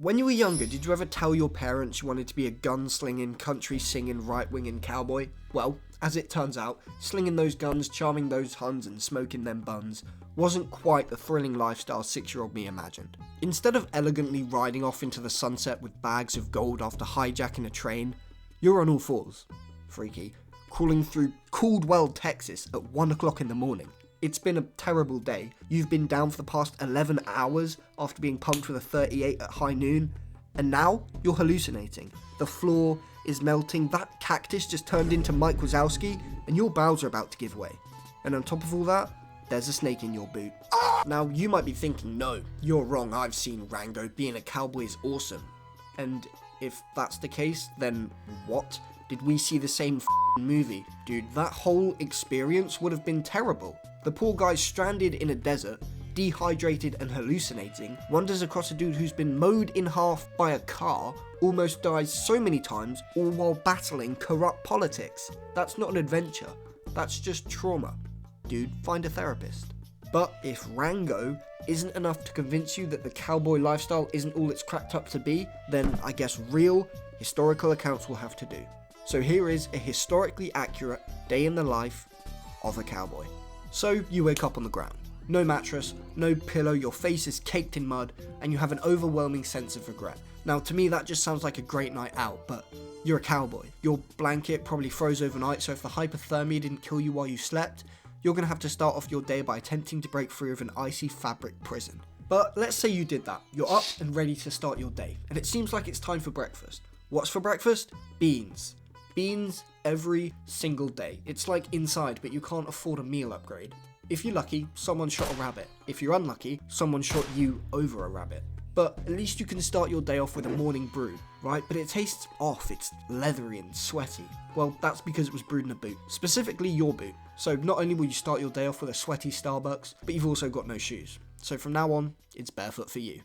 When you were younger, did you ever tell your parents you wanted to be a gun-slinging, country-singing, right-winging cowboy? Well, as it turns out, slinging those guns, charming those Huns, and smoking them buns wasn't quite the thrilling lifestyle 6-year-old me imagined. Instead of elegantly riding off into the sunset with bags of gold after hijacking a train, you're on all fours, freaky, crawling through Caldwell, Texas at 1 o'clock in the morning. It's been a terrible day. You've been down for the past 11 hours after being pumped with a 38 at high noon, and now you're hallucinating. The floor is melting, that cactus just turned into Mike Wazowski, and your bowels are about to give way. And on top of all that, there's a snake in your boot. Now, you might be thinking, no, you're wrong, I've seen Rango, being a cowboy is awesome. And if that's the case, then what? Did we see the same movie? Dude, that whole experience would have been terrible. The poor guy stranded in a desert, dehydrated and hallucinating, wanders across a dude who's been mowed in half by a car, almost dies so many times, all while battling corrupt politics. That's not an adventure, that's just trauma. Dude, find a therapist. But if Rango isn't enough to convince you that the cowboy lifestyle isn't all it's cracked up to be, then I guess real, historical accounts will have to do. So here is a historically accurate day in the life of a cowboy. So you wake up on the ground. No mattress, no pillow, your face is caked in mud, and you have an overwhelming sense of regret. Now to me that just sounds like a great night out, but you're a cowboy. Your blanket probably froze overnight, so if the hypothermia didn't kill you while you slept, you're going to have to start off your day by attempting to break free of an icy fabric prison. But let's say you did that. You're up and ready to start your day, and it seems like it's time for breakfast. What's for breakfast? Beans. Beans every single day. It's like Inside, but you can't afford a meal upgrade. If you're lucky, someone shot a rabbit. If you're unlucky, someone shot you over a rabbit. But at least you can start your day off with a morning brew, right? But it tastes off, it's leathery and sweaty. Well, that's because it was brewed in a boot, specifically your boot. So not only will you start your day off with a sweaty Starbucks, but you've also got no shoes. So from now on, it's barefoot for you.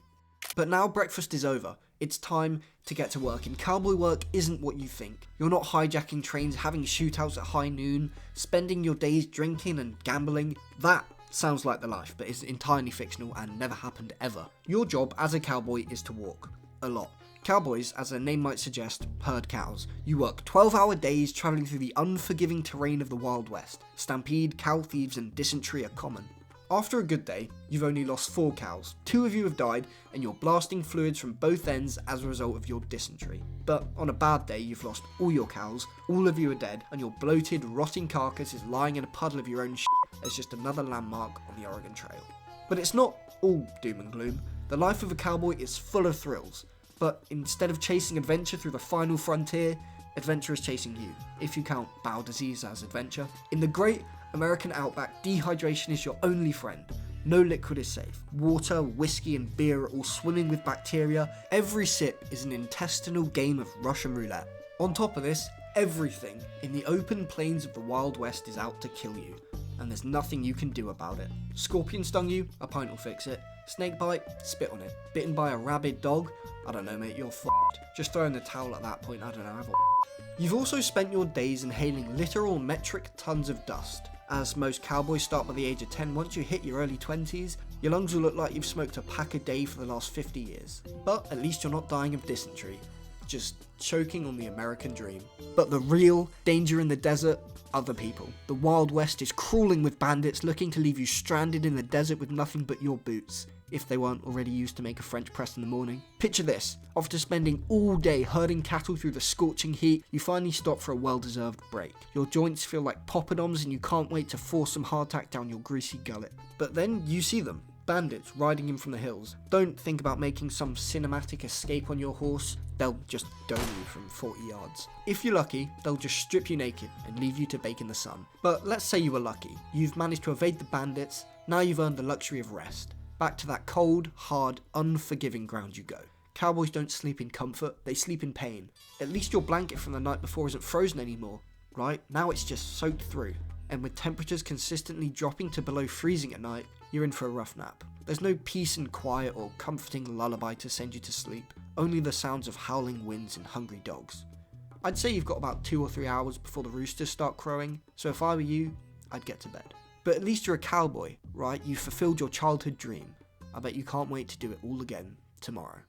But now breakfast is over, it's time to get to work, and cowboy work isn't what you think. You're not hijacking trains, having shootouts at high noon, spending your days drinking and gambling. That sounds like the life, but is entirely fictional and never happened ever. Your job as a cowboy is to walk. A lot. Cowboys, as their name might suggest, herd cows. You work 12-hour days travelling through the unforgiving terrain of the Wild West. Stampede, cow thieves and dysentery are common. After a good day, you've only lost 4 cows, 2 of you have died, and you're blasting fluids from both ends as a result of your dysentery. But on a bad day, you've lost all your cows, all of you are dead, and your bloated, rotting carcass is lying in a puddle of your own shit as just another landmark on the Oregon Trail. But it's not all doom and gloom. The life of a cowboy is full of thrills, but instead of chasing adventure through the final frontier, adventure is chasing you, if you count bowel disease as adventure. In the great American outback, dehydration is your only friend. No liquid is safe. Water, whiskey and beer are all swimming with bacteria. Every sip is an intestinal game of Russian roulette. On top of this, everything in the open plains of the Wild West is out to kill you, and there's nothing you can do about it. Scorpion stung you? A pint will fix it. Snake bite? Spit on it. Bitten by a rabid dog? I don't know, mate, you're f***ed. Just throw in the towel at that point, I don't know, have a You've also spent your days inhaling literal metric tons of dust. As most cowboys start by the age of 10, once you hit your early 20s, your lungs will look like you've smoked a pack a day for the last 50 years. But at least you're not dying of dysentery, just choking on the American dream. But the real danger in the desert, other people. The Wild West is crawling with bandits looking to leave you stranded in the desert with nothing but your boots, if they weren't already used to make a French press in the morning. Picture this, after spending all day herding cattle through the scorching heat, you finally stop for a well-deserved break. Your joints feel like poppadoms and you can't wait to force some hardtack down your greasy gullet. But then you see them, bandits riding in from the hills. Don't think about making some cinematic escape on your horse, they'll just dome you from 40 yards. If you're lucky, they'll just strip you naked and leave you to bake in the sun. But let's say you were lucky, you've managed to evade the bandits, now you've earned the luxury of rest. Back to that cold, hard, unforgiving ground you go. Cowboys don't sleep in comfort, they sleep in pain. At least your blanket from the night before isn't frozen anymore, right? Now it's just soaked through. And with temperatures consistently dropping to below freezing at night, you're in for a rough nap. There's no peace and quiet or comforting lullaby to send you to sleep, only the sounds of howling winds and hungry dogs. I'd say you've got about 2 or 3 hours before the roosters start crowing, so if I were you, I'd get to bed. But at least you're a cowboy, right? You've fulfilled your childhood dream. I bet you can't wait to do it all again tomorrow.